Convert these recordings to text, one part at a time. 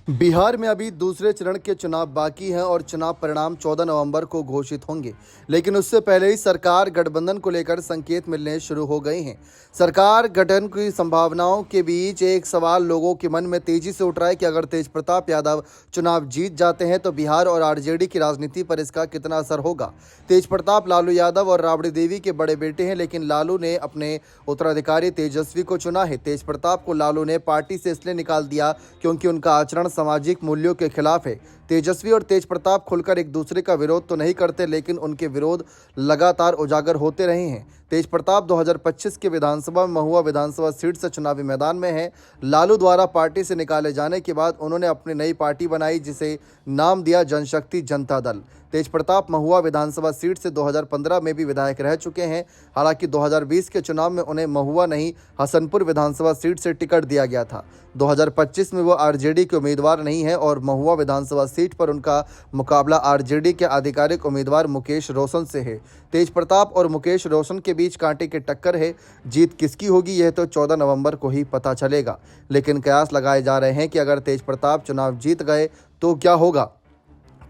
बिहार में अभी दूसरे चरण के चुनाव बाकी हैं और चुनाव परिणाम 14 नवंबर को घोषित होंगे। लेकिन उससे पहले ही सरकार गठबंधन को लेकर संकेत मिलने शुरू हो गए हैं। सरकार गठन की संभावनाओं के बीच एक सवाल लोगों के मन में तेजी से उठ रहा है कि अगर तेज प्रताप यादव चुनाव जीत जाते हैं तो बिहार और आरजेडी की राजनीति पर इसका कितना असर होगा। तेज प्रताप लालू यादव और राबड़ी देवी के बड़े बेटे हैं, लेकिन लालू ने अपने उत्तराधिकारी तेजस्वी को चुना है। तेज प्रताप को लालू ने पार्टी से इसलिए निकाल दिया क्योंकि उनका आचरण सामाजिक मूल्यों के खिलाफ है। तेजस्वी और तेज प्रताप खुलकर एक दूसरे का विरोध तो नहीं करते, लेकिन उनके विरोध लगातार उजागर होते रहे हैं। तेज प्रताप 2025 के विधानसभा में महुआ विधानसभा सीट से चुनावी मैदान में हैं। लालू द्वारा पार्टी से निकाले जाने के बाद उन्होंने अपनी नई पार्टी बनाई जिसे नाम दिया जनशक्ति जनता दल। तेज प्रताप महुआ विधानसभा सीट से 2015 में भी विधायक रह चुके हैं। हालांकि 2020 के चुनाव में उन्हें महुआ नहीं हसनपुर विधानसभा सीट से टिकट दिया गया था। 2025 में वो आरजेडी के उम्मीदवार नहीं है और महुआ विधानसभा सीट पर उनका मुकाबला आरजेडी के आधिकारिक उम्मीदवार मुकेश रोशन से है। तेज प्रताप और मुकेश रोशन के बीच कांटे की टक्कर है। जीत किसकी होगी यह तो 14 नवंबर को ही पता चलेगा। लेकिन कयास लगाए जा रहे हैं कि अगर तेज प्रताप चुनाव जीत गए तो क्या होगा।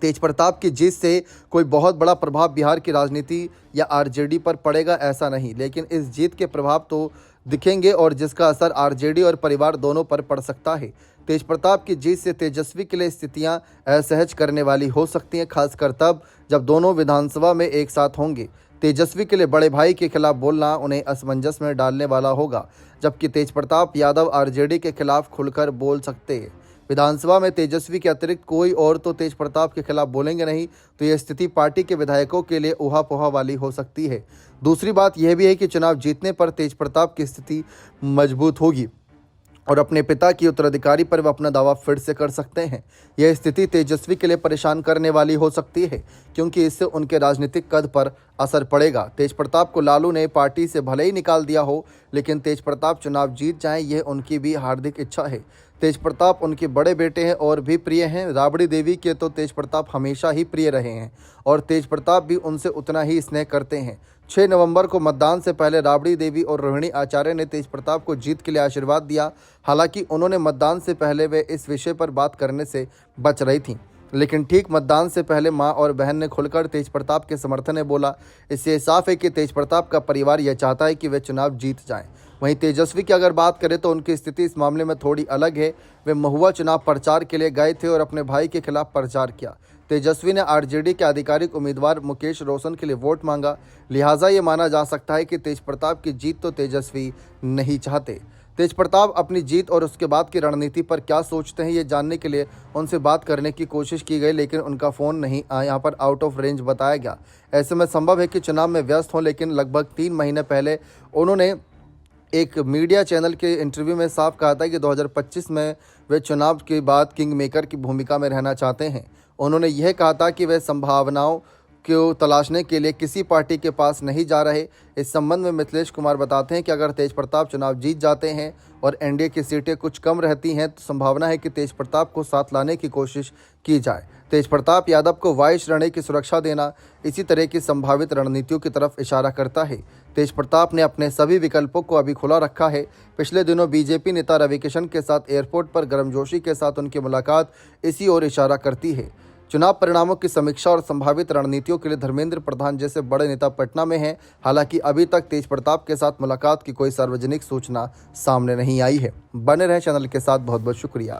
तेज प्रताप की जीत से कोई बहुत बड़ा प्रभाव बिहार की राजनीति या आरजेडी पर पड़ेगा ऐसा नहीं, लेकिन इस जीत के प्रभाव तो दिखेंगे और जिसका असर आरजेडी और परिवार दोनों पर पड़ सकता है। तेज प्रताप की जीत से तेजस्वी के लिए स्थितियां असहज करने वाली हो सकती हैं, खासकर तब जब दोनों विधानसभा में एक साथ होंगे। तेजस्वी के लिए बड़े भाई के खिलाफ बोलना उन्हें असमंजस में डालने वाला होगा, जबकि तेज प्रताप यादव आरजेडी के खिलाफ खुलकर बोल सकते हैं। विधानसभा में तेजस्वी के अतिरिक्त कोई और तो तेज प्रताप के खिलाफ बोलेंगे नहीं, तो यह स्थिति पार्टी के विधायकों के लिए ऊहा-पोहा वाली हो सकती है। दूसरी बात यह भी है कि चुनाव जीतने पर तेज प्रताप की स्थिति मजबूत होगी और अपने पिता की उत्तराधिकारी पर वह अपना दावा फिर से कर सकते हैं। यह स्थिति तेजस्वी के लिए परेशान करने वाली हो सकती है, क्योंकि इससे उनके राजनीतिक कद पर असर पड़ेगा। तेज प्रताप को लालू ने पार्टी से भले ही निकाल दिया हो, लेकिन तेज प्रताप चुनाव जीत जाएं यह उनकी भी हार्दिक इच्छा है। तेज प्रताप उनके बड़े बेटे हैं और भी प्रिय हैं। राबड़ी देवी के तो तेज प्रताप हमेशा ही प्रिय रहे हैं और तेज प्रताप भी उनसे उतना ही स्नेह करते हैं। 6 नवंबर को मतदान से पहले राबड़ी देवी और रोहिणी आचार्य ने तेज प्रताप को जीत के लिए आशीर्वाद दिया। हालांकि उन्होंने मतदान से पहले वे इस विषय पर बात करने से बच रही थीं, लेकिन ठीक मतदान से पहले मां और बहन ने खुलकर तेज प्रताप के समर्थन में बोला। इससे साफ है कि तेज प्रताप का परिवार यह चाहता है कि वे चुनाव जीत जाएं। वहीं तेजस्वी की अगर बात करें तो उनकी स्थिति इस मामले में थोड़ी अलग है। वे महुआ चुनाव प्रचार के लिए गए थे और अपने भाई के खिलाफ प्रचार किया। तेजस्वी ने आरजेडी के आधिकारिक उम्मीदवार मुकेश रोशन के लिए वोट मांगा। लिहाजा ये माना जा सकता है कि तेज प्रताप की जीत तो तेजस्वी नहीं चाहते। तेज प्रताप अपनी जीत और उसके बाद की रणनीति पर क्या सोचते हैं, ये जानने के लिए उनसे बात करने की कोशिश की गई, लेकिन उनका फ़ोन नहीं यहाँ पर आउट ऑफ रेंज बताया गया। ऐसे में संभव है कि चुनाव में व्यस्त हों, लेकिन लगभग 3 महीने पहले उन्होंने एक मीडिया चैनल के इंटरव्यू में साफ कहा था कि 2025 में वे चुनाव के बाद किंग मेकर की भूमिका में रहना चाहते हैं। उन्होंने यह कहा था कि वे संभावनाओं को तलाशने के लिए किसी पार्टी के पास नहीं जा रहे। इस संबंध में मिथिलेश कुमार बताते हैं कि अगर तेज प्रताप चुनाव जीत जाते हैं और एनडीए की सीटें कुछ कम रहती हैं तो संभावना है कि तेज प्रताप को साथ लाने की कोशिश की जाए। तेज प्रताप यादव को वायु श्रेणी की सुरक्षा देना इसी तरह की संभावित रणनीतियों की तरफ इशारा करता है। तेज प्रताप ने अपने सभी विकल्पों को अभी खुला रखा है। पिछले दिनों बीजेपी नेता रविकिशन के साथ एयरपोर्ट पर गर्मजोशी के साथ उनकी मुलाकात इसी ओर इशारा करती है। चुनाव परिणामों की समीक्षा और संभावित रणनीतियों के लिए धर्मेंद्र प्रधान जैसे बड़े नेता पटना में हैं। हालांकि अभी तक तेज प्रताप के साथ मुलाकात की कोई सार्वजनिक सूचना सामने नहीं आई है। बने रहें चैनल के साथ। बहुत बहुत शुक्रिया।